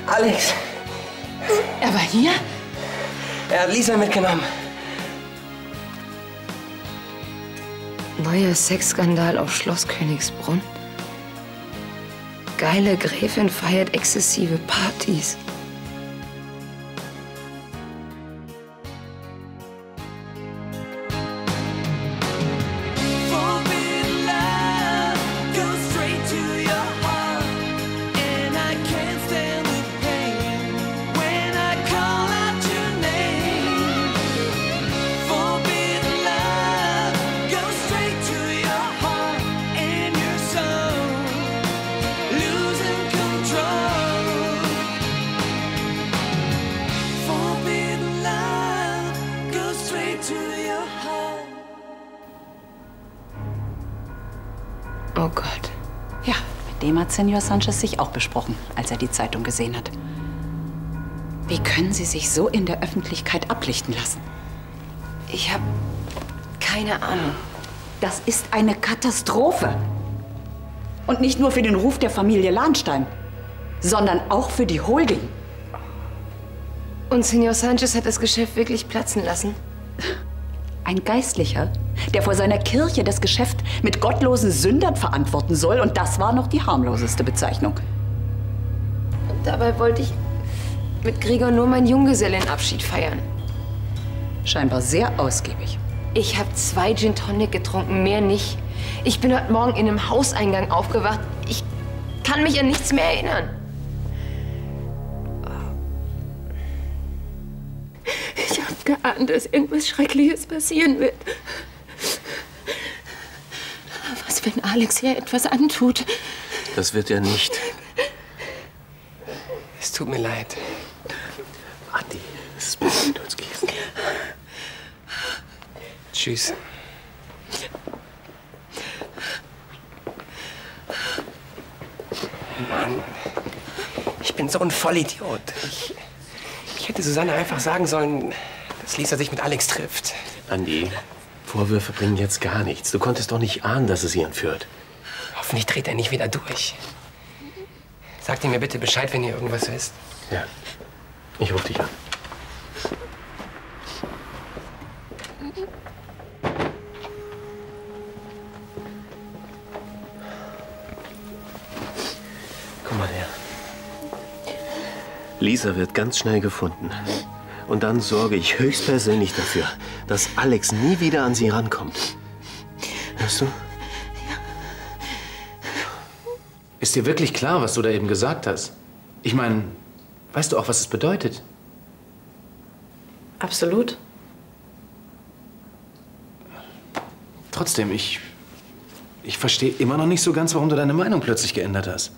Alex! Er war hier? Er hat Lisa mitgenommen. Neuer Sexskandal auf Schloss Königsbrunn. Geile Gräfin feiert exzessive Partys. Oh Gott. Ja, mit dem hat Senor Sanchez sich auch besprochen, als er die Zeitung gesehen hat. Wie können Sie sich so in der Öffentlichkeit ablichten lassen? Ich habe keine Ahnung. Das ist eine Katastrophe. Und nicht nur für den Ruf der Familie Lahnstein, sondern auch für die Holding. Und Senor Sanchez hat das Geschäft wirklich platzen lassen? Ein Geistlicher, der vor seiner Kirche das Geschäft mit gottlosen Sündern verantworten soll. Und das war noch die harmloseste Bezeichnung. Und dabei wollte ich mit Gregor nur meinen Junggesellenabschied feiern. Scheinbar sehr ausgiebig. Ich habe 2 Gin Tonic getrunken, mehr nicht. Ich bin heute Morgen in einem Hauseingang aufgewacht. Ich kann mich an nichts mehr erinnern. Ich habe geahnt, dass irgendwas Schreckliches passieren wird. Was, wenn Alex hier etwas antut? Das wird er nicht. Es tut mir leid. Adi, es ist besser, wenn du uns gehst. Tschüss. Mann, ich bin so ein Vollidiot. Ich hätte Susanne einfach sagen sollen, dass Lisa sich mit Alex trifft. Andi, Vorwürfe bringen jetzt gar nichts. Du konntest doch nicht ahnen, dass es sie entführt. Hoffentlich dreht er nicht wieder durch. Sagt ihr mir bitte Bescheid, wenn ihr irgendwas wisst. Ja, ich rufe dich an. Komm mal her. Lisa wird ganz schnell gefunden. Und dann sorge ich höchstpersönlich dafür, dass Alex nie wieder an sie rankommt. Hörst du? Ist dir wirklich klar, was du da eben gesagt hast? Ich meine, weißt du auch, was es bedeutet? Absolut. Trotzdem, ich verstehe immer noch nicht so ganz, warum du deine Meinung plötzlich geändert hast.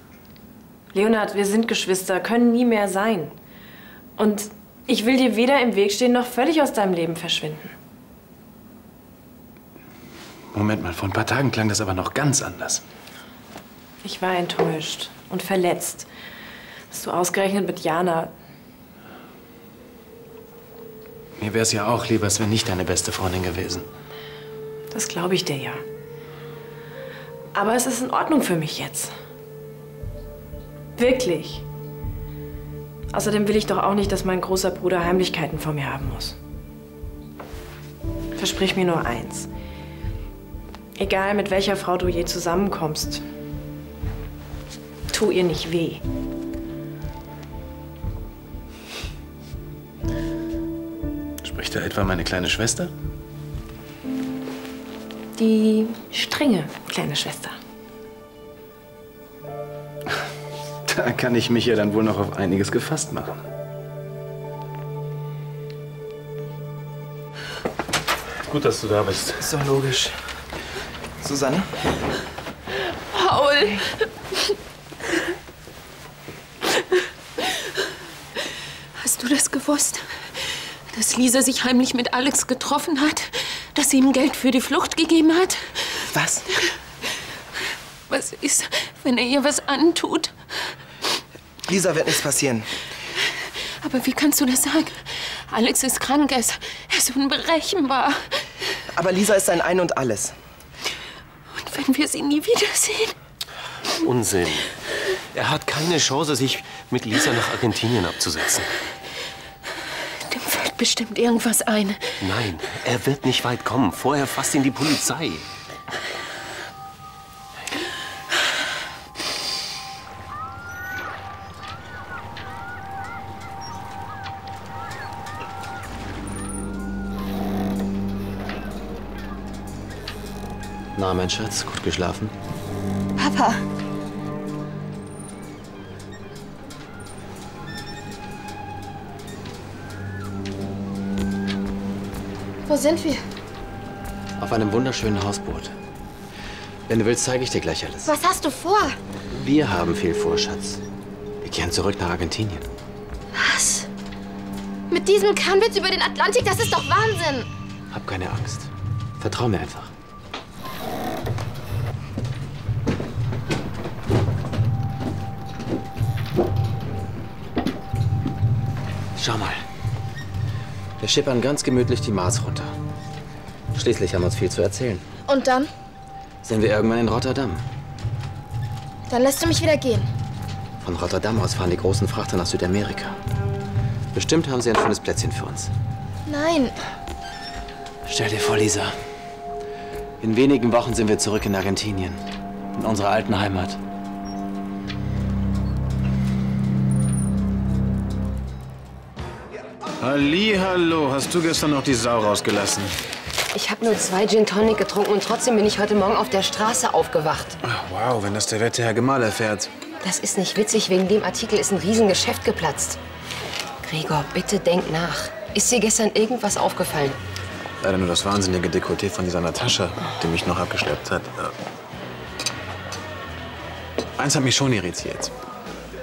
Leonhard, wir sind Geschwister, können nie mehr sein. Und ich will dir weder im Weg stehen, noch völlig aus deinem Leben verschwinden. Moment mal, vor ein paar Tagen klang das aber noch ganz anders. Ich war enttäuscht und verletzt, dass du ausgerechnet mit Jana... Mir wär's ja auch lieber, es wäre nicht deine beste Freundin gewesen. Das glaube ich dir ja. Aber es ist in Ordnung für mich jetzt. Wirklich. Außerdem will ich doch auch nicht, dass mein großer Bruder Heimlichkeiten vor mir haben muss. Versprich mir nur eins. Egal, mit welcher Frau du je zusammenkommst, tu ihr nicht weh. Spricht da etwa meine kleine Schwester? Die strenge kleine Schwester. Da kann ich mich ja dann wohl noch auf einiges gefasst machen. Gut, dass du da bist. Ist doch logisch. Susanne? Paul! Hast du das gewusst? Dass Lisa sich heimlich mit Alex getroffen hat? Dass sie ihm Geld für die Flucht gegeben hat? Was? Was ist, wenn er ihr was antut? Lisa wird nichts passieren. Aber wie kannst du das sagen? Alex ist krank, er ist unberechenbar. Aber Lisa ist sein Ein und Alles. Und wenn wir sie nie wiedersehen? Unsinn. Er hat keine Chance, sich mit Lisa nach Argentinien abzusetzen. Dem fällt bestimmt irgendwas ein. Nein, er wird nicht weit kommen. Vorher fasst ihn die Polizei. Na, mein Schatz, gut geschlafen? Papa. Wo sind wir? Auf einem wunderschönen Hausboot. Wenn du willst, zeige ich dir gleich alles. Was hast du vor? Wir haben viel vor, Schatz. Wir kehren zurück nach Argentinien. Was? Mit diesem Kranwitz über den Atlantik, das ist doch Wahnsinn. Hab keine Angst. Vertrau mir einfach. Schau mal. Wir schippern ganz gemütlich die Maas runter. Schließlich haben wir uns viel zu erzählen. Und dann? Sind wir irgendwann in Rotterdam. Dann lässt du mich wieder gehen. Von Rotterdam aus fahren die großen Frachter nach Südamerika. Bestimmt haben sie ein schönes Plätzchen für uns. Nein. Stell dir vor, Lisa. In wenigen Wochen sind wir zurück in Argentinien. In unserer alten Heimat. Hallihallo, hast du gestern noch die Sau rausgelassen? Ich habe nur 2 Gin Tonic getrunken und trotzdem bin ich heute Morgen auf der Straße aufgewacht. Ach, wow, wenn das der werte Herr Gemahl erfährt. Das ist nicht witzig, wegen dem Artikel ist ein Riesengeschäft geplatzt. Gregor, bitte denk nach. Ist dir gestern irgendwas aufgefallen? Leider nur das wahnsinnige Dekolleté von dieser Natascha, die mich noch abgeschleppt hat. Eins hat mich schon irritiert.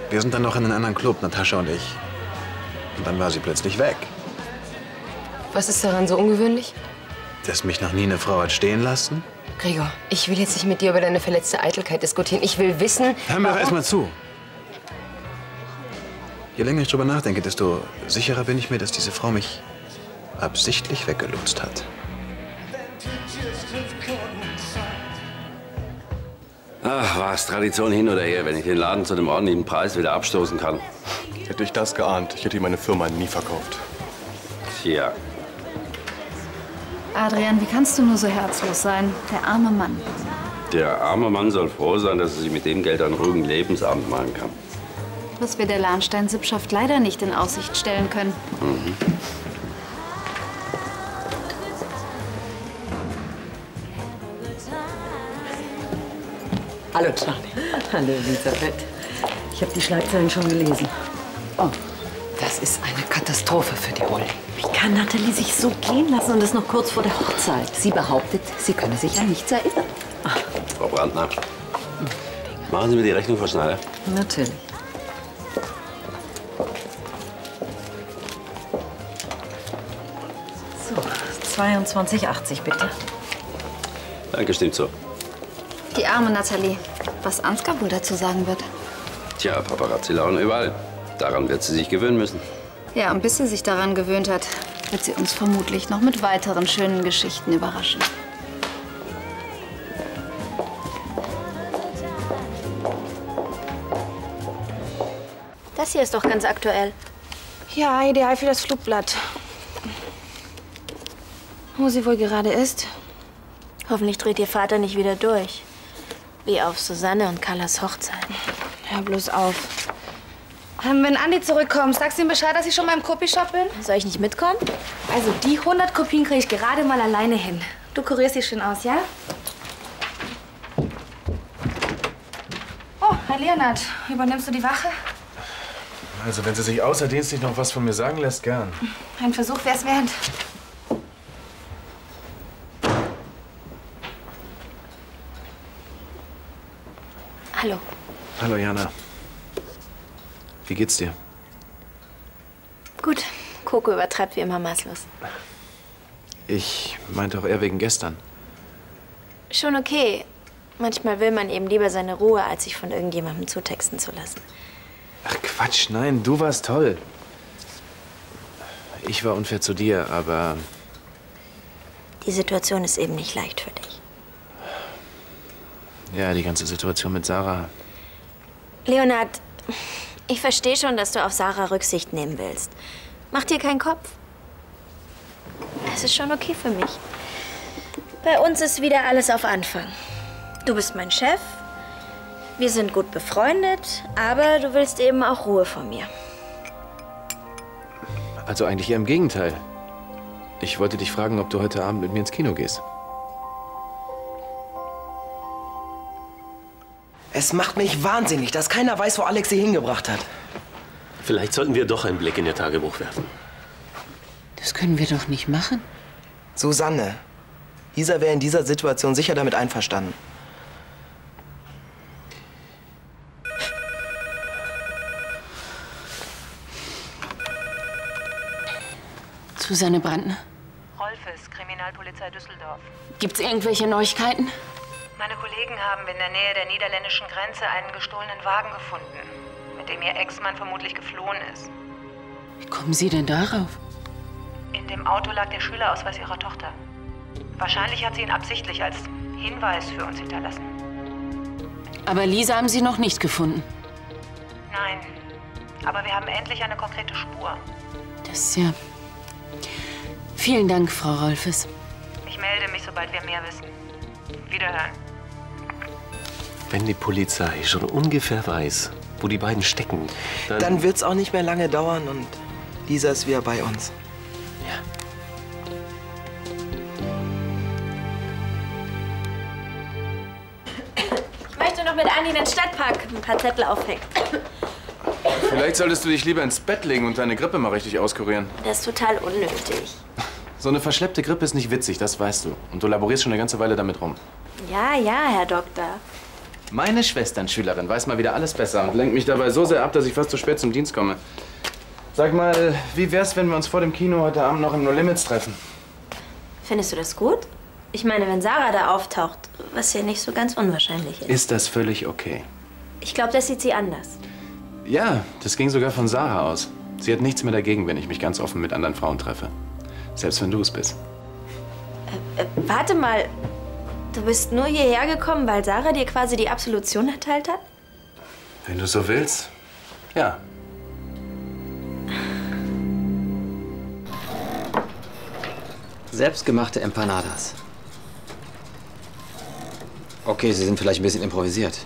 Wir sind dann noch in einem anderen Club, Natascha und ich. Und dann war sie plötzlich weg. Was ist daran so ungewöhnlich? Dass mich noch nie eine Frau hat stehen lassen? Gregor, ich will jetzt nicht mit dir über deine verletzte Eitelkeit diskutieren. Ich will wissen, Hör mir doch erst mal zu. Je länger ich drüber nachdenke, desto sicherer bin ich mir, dass diese Frau mich absichtlich weggelotst hat. Ach, was, Tradition hin oder her, wenn ich den Laden zu dem ordentlichen Preis wieder abstoßen kann. Hätte ich das geahnt, ich hätte ihm meine Firma nie verkauft. Tja. Adrian, wie kannst du nur so herzlos sein? Der arme Mann. Der arme Mann soll froh sein, dass er sich mit dem Geld einen ruhigen Lebensabend machen kann. Was wir der Lahnstein-Sippschaft leider nicht in Aussicht stellen können. Mhm. Hallo, Charlie. Hallo, Elisabeth. Ich habe die Schlagzeilen schon gelesen. Oh, das ist eine Katastrophe für die Rolle. Wie kann Nathalie sich so gehen lassen und das noch kurz vor der Hochzeit? Sie behauptet, sie könne sich an nichts erinnern. Frau Brandner, machen Sie mir die Rechnung, Frau Schneider. Natürlich. So, 22,80 bitte. Danke, stimmt so. Die arme Nathalie. Was Ansgar wohl dazu sagen wird. Tja, Paparazzi lauern überall. Daran wird sie sich gewöhnen müssen. Ja, und bis sie sich daran gewöhnt hat, wird sie uns vermutlich noch mit weiteren schönen Geschichten überraschen. Das hier ist doch ganz aktuell. Ja, ideal für das Flugblatt. Wo sie wohl gerade ist? Hoffentlich dreht ihr Vater nicht wieder durch. Wie auf Susanne und Carlas Hochzeit. Hör bloß auf. Wenn Andi zurückkommt, sagst du ihm Bescheid, dass ich schon mal im Copyshop bin? Soll ich nicht mitkommen? Also die 100 Kopien kriege ich gerade mal alleine hin. Du kurierst dich schön aus, ja? Oh, hi Leonard. Übernimmst du die Wache? Also, wenn sie sich außerdienstlich noch was von mir sagen lässt, gern. Ein Versuch wär's wert. Hallo. Hallo, Jana. Wie geht's dir? Gut. Coco übertreibt wie immer maßlos. Ich meinte auch eher wegen gestern. Schon okay. Manchmal will man eben lieber seine Ruhe, als sich von irgendjemandem zutexten zu lassen. Ach Quatsch, nein, du warst toll. Ich war unfair zu dir, aber Die Situation ist eben nicht leicht für dich. Ja, die ganze Situation mit Sarah. Leonard, ich verstehe schon, dass du auf Sarah Rücksicht nehmen willst. Mach dir keinen Kopf. Es ist schon okay für mich. Bei uns ist wieder alles auf Anfang. Du bist mein Chef, wir sind gut befreundet, aber du willst eben auch Ruhe von mir. Also eigentlich eher im Gegenteil. Ich wollte dich fragen, ob du heute Abend mit mir ins Kino gehst. Es macht mich wahnsinnig, dass keiner weiß, wo Alex sie hingebracht hat. Vielleicht sollten wir doch einen Blick in ihr Tagebuch werfen. Das können wir doch nicht machen. Susanne, Lisa wäre in dieser Situation sicher damit einverstanden. Susanne Brandner. Rolfes, Kriminalpolizei Düsseldorf. Gibt's irgendwelche Neuigkeiten? Meine Kollegen haben in der Nähe der niederländischen Grenze einen gestohlenen Wagen gefunden, mit dem ihr Ex-Mann vermutlich geflohen ist. Wie kommen Sie denn darauf? In dem Auto lag der Schülerausweis ihrer Tochter. Wahrscheinlich hat sie ihn absichtlich als Hinweis für uns hinterlassen. Aber Lisa haben Sie noch nicht gefunden. Nein, aber wir haben endlich eine konkrete Spur. Das ist ja... Vielen Dank, Frau Rolfes. Ich melde mich, sobald wir mehr wissen. Wiederhören. Wenn die Polizei schon ungefähr weiß, wo die beiden stecken, dann wird's auch nicht mehr lange dauern und Lisa ist wieder bei uns. Ich möchte noch mit Andi in den Stadtpark ein paar Zettel aufhängen. Vielleicht solltest du dich lieber ins Bett legen und deine Grippe mal richtig auskurieren. Das ist total unnötig. So eine verschleppte Grippe ist nicht witzig, das weißt du. Und du laborierst schon eine ganze Weile damit rum. Ja, ja, Herr Doktor. Meine Schwesternschülerin weiß mal wieder alles besser und lenkt mich dabei so sehr ab, dass ich fast zu spät zum Dienst komme. Sag mal, wie wär's, wenn wir uns vor dem Kino heute Abend noch im No Limits treffen? Findest du das gut? Ich meine, wenn Sarah da auftaucht, was ja nicht so ganz unwahrscheinlich ist. Ist das völlig okay? Ich glaube, das sieht sie anders. Ja, das ging sogar von Sarah aus. Sie hat nichts mehr dagegen, wenn ich mich ganz offen mit anderen Frauen treffe. Selbst wenn du es bist. Warte mal. Du bist nur hierher gekommen, weil Sarah dir quasi die Absolution erteilt hat? Wenn du so willst, ja. Selbstgemachte Empanadas. Okay, sie sind vielleicht ein bisschen improvisiert.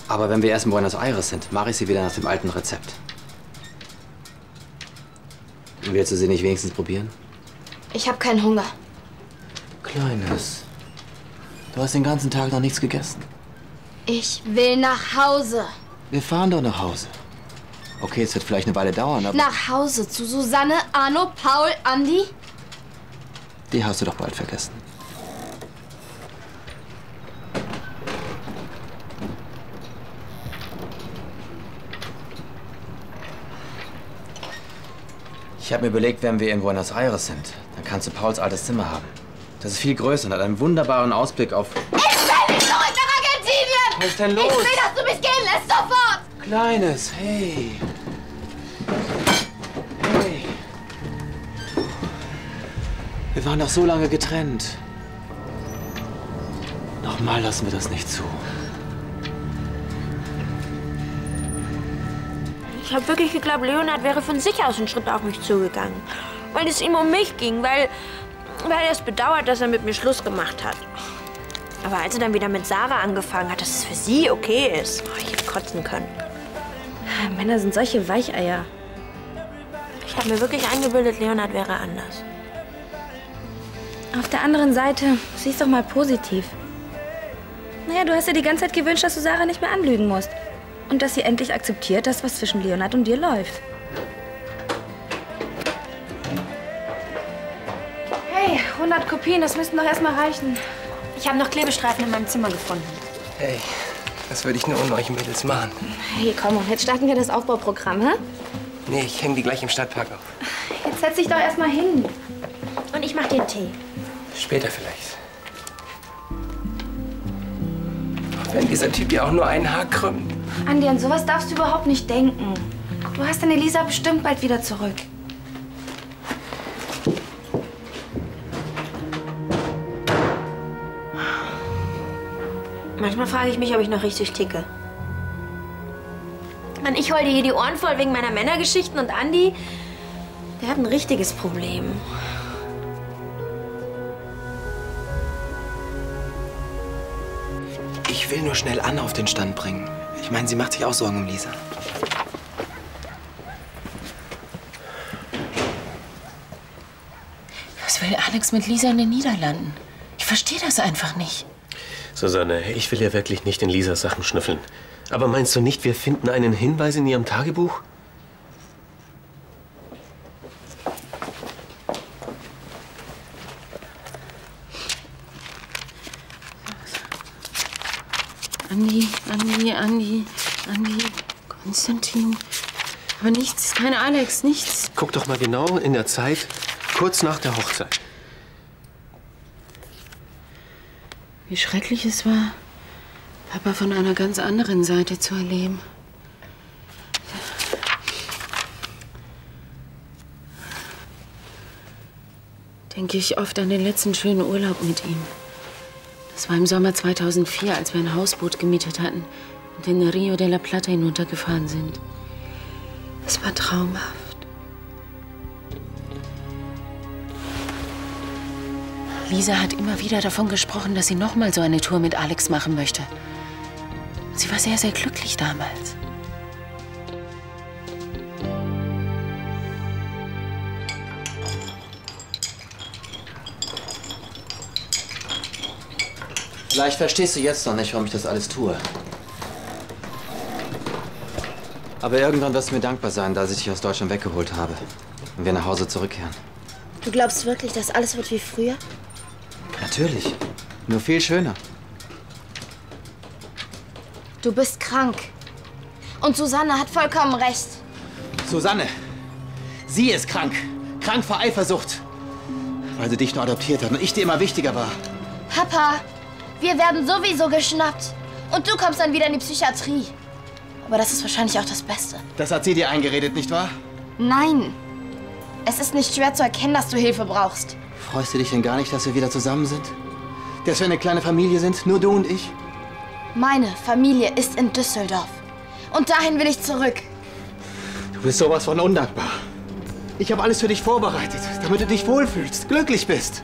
Aber wenn wir erst in Buenos Aires sind, mache ich sie wieder nach dem alten Rezept. Willst du sie nicht wenigstens probieren? Ich habe keinen Hunger. Kleines. Du hast den ganzen Tag noch nichts gegessen. Ich will nach Hause. Wir fahren doch nach Hause. Okay, es wird vielleicht eine Weile dauern, aber... Nach Hause zu Susanne, Arno, Paul, Andi. Die hast du doch bald vergessen. Ich habe mir überlegt, wenn wir in Buenos Aires sind, dann kannst du Pauls altes Zimmer haben. Das ist viel größer und hat einen wunderbaren Ausblick auf... Ich will nicht zurück nach Argentinien! Was ist denn los? Ich will, dass du mich gehen lässt, sofort! Kleines, hey. Hey. Wir waren doch so lange getrennt. Nochmal lassen wir das nicht zu. Ich habe wirklich geglaubt, Leonard wäre von sich aus einen Schritt auf mich zugegangen. Weil es ihm um mich ging, weil er es bedauert, dass er mit mir Schluss gemacht hat. Aber als er dann wieder mit Sarah angefangen hat, dass es für sie okay ist, ich hätte kotzen können. Männer sind solche Weicheier. Ich habe mir wirklich eingebildet, Leonard wäre anders. Auf der anderen Seite, sieh's doch mal positiv. Naja, du hast dir die ganze Zeit gewünscht, dass du Sarah nicht mehr anlügen musst. Und dass sie endlich akzeptiert, dass was zwischen Leonard und dir läuft. Hey, 100 Kopien, das müssten doch erstmal reichen. Ich habe noch Klebestreifen in meinem Zimmer gefunden. Hey, das würde ich nur ohne euch Mädels machen. Hey, komm, und jetzt starten wir das Aufbauprogramm, hä? Nee, ich hänge die gleich im Stadtpark auf. Jetzt setz dich doch erstmal hin. Und ich mach dir einen Tee. Später vielleicht. Auch wenn dieser Typ ja auch nur ein Haar krümmt. Andi, an sowas darfst du überhaupt nicht denken. Du hast deine Lisa bestimmt bald wieder zurück. Manchmal frage ich mich, ob ich noch richtig ticke. Mann, ich heule hier die Ohren voll wegen meiner Männergeschichten und Andi, der hat ein richtiges Problem. Ich will nur schnell Anna auf den Stand bringen. Ich meine, sie macht sich auch Sorgen um Lisa. Was will Alex mit Lisa in den Niederlanden? Ich verstehe das einfach nicht. Susanne, ich will ja wirklich nicht in Lisas Sachen schnüffeln. Aber meinst du nicht, wir finden einen Hinweis in ihrem Tagebuch? Andi, Konstantin. Aber nichts, keine Alex, nichts. Guck doch mal genau in der Zeit, kurz nach der Hochzeit. Wie schrecklich es war, Papa von einer ganz anderen Seite zu erleben. Denke ich oft an den letzten schönen Urlaub mit ihm. Das war im Sommer 2004, als wir ein Hausboot gemietet hatten und in Rio de la Plata hinuntergefahren sind. Es war traumhaft. Lisa hat immer wieder davon gesprochen, dass sie noch mal so eine Tour mit Alex machen möchte. Sie war sehr, sehr glücklich damals. Vielleicht verstehst du jetzt noch nicht, warum ich das alles tue. Aber irgendwann wirst du mir dankbar sein, dass ich dich aus Deutschland weggeholt habe und wir nach Hause zurückkehren. Du glaubst wirklich, dass alles wird wie früher? Natürlich. Nur viel schöner. Du bist krank. Und Susanne hat vollkommen recht. Susanne, sie ist krank. Krank vor Eifersucht. Weil sie dich nur adoptiert hat und ich dir immer wichtiger war. Papa, wir werden sowieso geschnappt. Und du kommst dann wieder in die Psychiatrie. Aber das ist wahrscheinlich auch das Beste. Das hat sie dir eingeredet, nicht wahr? Nein. Es ist nicht schwer zu erkennen, dass du Hilfe brauchst. Freust du dich denn gar nicht, dass wir wieder zusammen sind? Dass wir eine kleine Familie sind, nur du und ich? Meine Familie ist in Düsseldorf. Und dahin will ich zurück. Du bist sowas von undankbar. Ich habe alles für dich vorbereitet, damit du dich wohlfühlst, glücklich bist.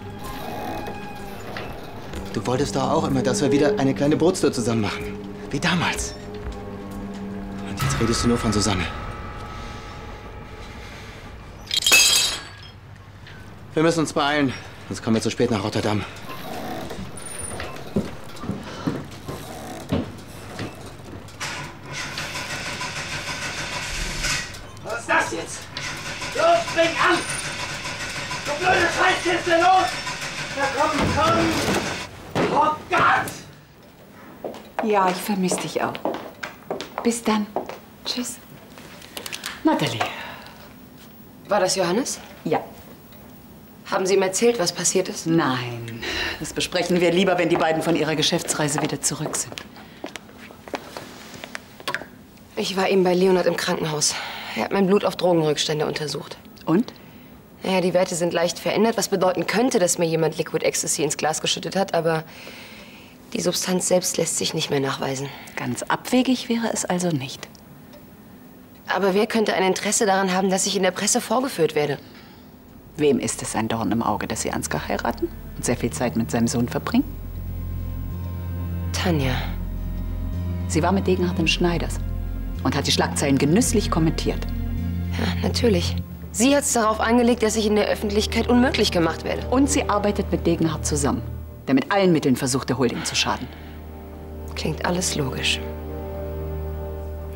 Du wolltest doch auch immer, dass wir wieder eine kleine Bootstour zusammen machen. Wie damals. Und jetzt redest du nur von Susanne. Wir müssen uns beeilen, sonst kommen wir zu spät nach Rotterdam. Was ist das jetzt? Los, spring an! Du blöde Scheißkiste, los! Na komm! Oh Gott! Ja, ich vermisse dich auch. Bis dann. Tschüss. Nathalie. War das Johannes? Ja. Haben Sie ihm erzählt, was passiert ist? Nein. Das besprechen wir lieber, wenn die beiden von ihrer Geschäftsreise wieder zurück sind. Ich war eben bei Leonard im Krankenhaus. Er hat mein Blut auf Drogenrückstände untersucht. Und? Naja, die Werte sind leicht verändert, was bedeuten könnte, dass mir jemand Liquid Ecstasy ins Glas geschüttet hat, aber die Substanz selbst lässt sich nicht mehr nachweisen. Ganz abwegig wäre es also nicht. Aber wer könnte ein Interesse daran haben, dass ich in der Presse vorgeführt werde? Wem ist es ein Dorn im Auge, dass Sie Ansgar heiraten und sehr viel Zeit mit seinem Sohn verbringen? Tanja. Sie war mit Degenhardt im Schneiders und hat die Schlagzeilen genüsslich kommentiert. Ja, natürlich. Sie hat es darauf angelegt, dass ich in der Öffentlichkeit unmöglich gemacht werde. Und sie arbeitet mit Degenhardt zusammen, der mit allen Mitteln versucht, der Holding zu schaden. Klingt alles logisch.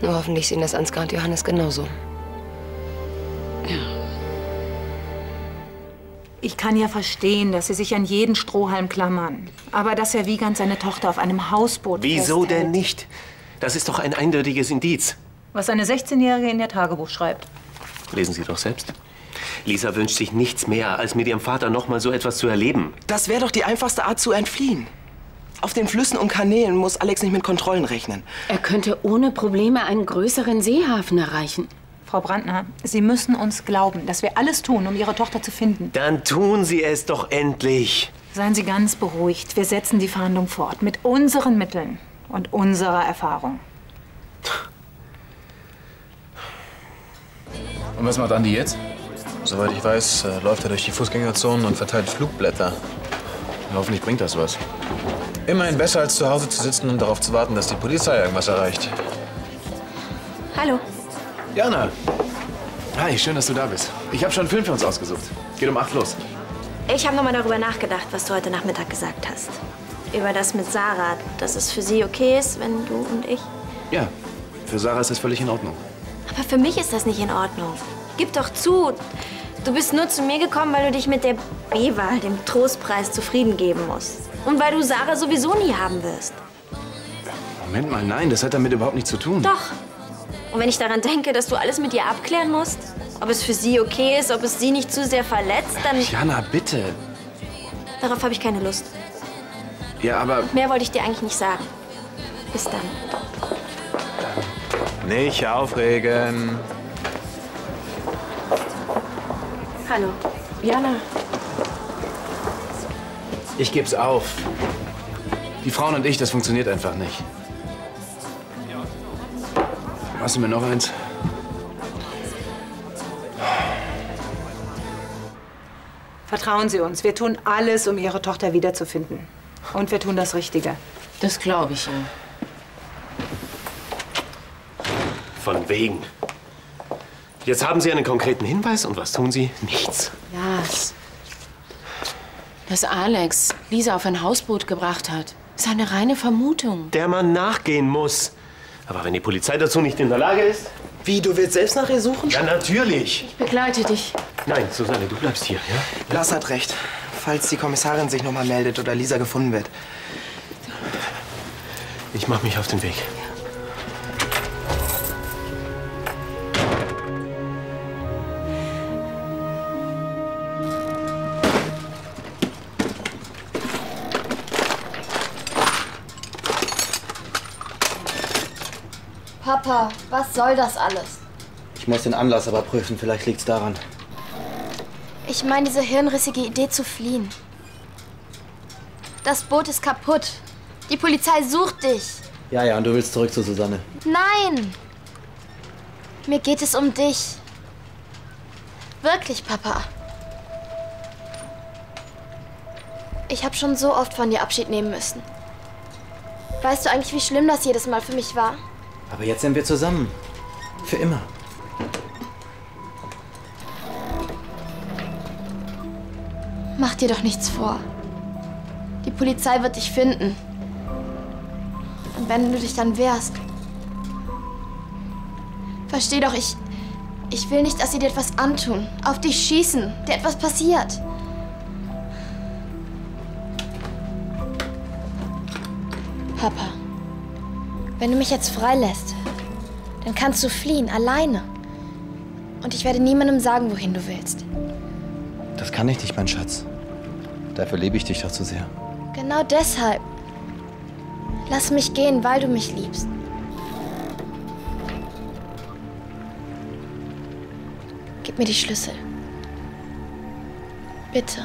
Nur hoffentlich sehen das Ansgar und Johannes genauso. Ja. Ich kann ja verstehen, dass Sie sich an jeden Strohhalm klammern. Aber dass Herr Wiegand seine Tochter auf einem Hausboot Wieso festhält, denn nicht? Das ist doch ein eindeutiges Indiz. was eine 16-Jährige in ihr Tagebuch schreibt. Lesen Sie doch selbst. Lisa wünscht sich nichts mehr, als mit ihrem Vater noch mal so etwas zu erleben. Das wäre doch die einfachste Art zu entfliehen. Auf den Flüssen und Kanälen muss Alex nicht mit Kontrollen rechnen. Er könnte ohne Probleme einen größeren Seehafen erreichen. Frau Brandner, Sie müssen uns glauben, dass wir alles tun, um Ihre Tochter zu finden. Dann tun Sie es doch endlich. Seien Sie ganz beruhigt. Wir setzen die Fahndung fort. Mit unseren Mitteln. und unserer Erfahrung. Und was macht Andi jetzt? Soweit ich weiß, läuft er durch die Fußgängerzonen und verteilt Flugblätter. Hoffentlich bringt das was. Immerhin besser, als zu Hause zu sitzen und darauf zu warten, dass die Polizei irgendwas erreicht. Hallo. Jana. Hi, schön, dass du da bist. Ich habe schon einen Film für uns ausgesucht. Geht um 8 los. Ich habe noch mal darüber nachgedacht, was du heute Nachmittag gesagt hast. Über das mit Sarah, dass es für sie okay ist, wenn du und ich... Ja, für Sarah ist das völlig in Ordnung. Aber für mich ist das nicht in Ordnung. Gib doch zu, du bist nur zu mir gekommen, weil du dich mit der B-Wahl, dem Trostpreis, zufrieden geben musst. Und weil du Sarah sowieso nie haben wirst. Moment mal, nein, das hat damit überhaupt nichts zu tun. Doch. Und wenn ich daran denke, dass du alles mit ihr abklären musst, ob es für sie okay ist, ob es sie nicht zu sehr verletzt, dann... Jana, bitte. Darauf habe ich keine Lust. Ja, aber... Mehr wollte ich dir eigentlich nicht sagen. Bis dann. Nicht aufregen. Hallo. Jana. Ich geb's auf. Die Frauen und ich, das funktioniert einfach nicht. Machst du mir noch eins? Vertrauen Sie uns. Wir tun alles, um Ihre Tochter wiederzufinden. Und wir tun das Richtige. Das glaube ich ja. Von wegen. Jetzt haben Sie einen konkreten Hinweis und was tun Sie? Nichts. Lars. Dass Alex Lisa auf ein Hausboot gebracht hat, ist eine reine Vermutung. Der man nachgehen muss. Aber wenn die Polizei dazu nicht in der Lage ist... Wie, du willst selbst nach ihr suchen? Ja, natürlich. Ich begleite dich. Nein, Susanne, du bleibst hier, ja? Lars hat recht. Falls die Kommissarin sich noch mal meldet oder Lisa gefunden wird. Ich mach mich auf den Weg. Papa, was soll das alles? Ich muss den Anlass aber prüfen, vielleicht liegt's daran. Ich meine, diese hirnrissige Idee zu fliehen. Das Boot ist kaputt. Die Polizei sucht dich. Ja, und du willst zurück zu Susanne. Nein! Mir geht es um dich. Wirklich, Papa. Ich habe schon so oft von dir Abschied nehmen müssen. Weißt du eigentlich, wie schlimm das jedes Mal für mich war? Aber jetzt sind wir zusammen. Für immer. Mach dir doch nichts vor. Die Polizei wird dich finden. Und wenn du dich dann wehrst... Versteh doch, ich will nicht, dass sie dir etwas antun. Auf dich schießen, dir etwas passiert. Papa, wenn du mich jetzt freilässt, dann kannst du fliehen, alleine. Und ich werde niemandem sagen, wohin du willst. Das kann ich nicht, mein Schatz. Dafür liebe ich dich doch zu sehr. Genau deshalb. Lass mich gehen, weil du mich liebst. Gib mir die Schlüssel. Bitte.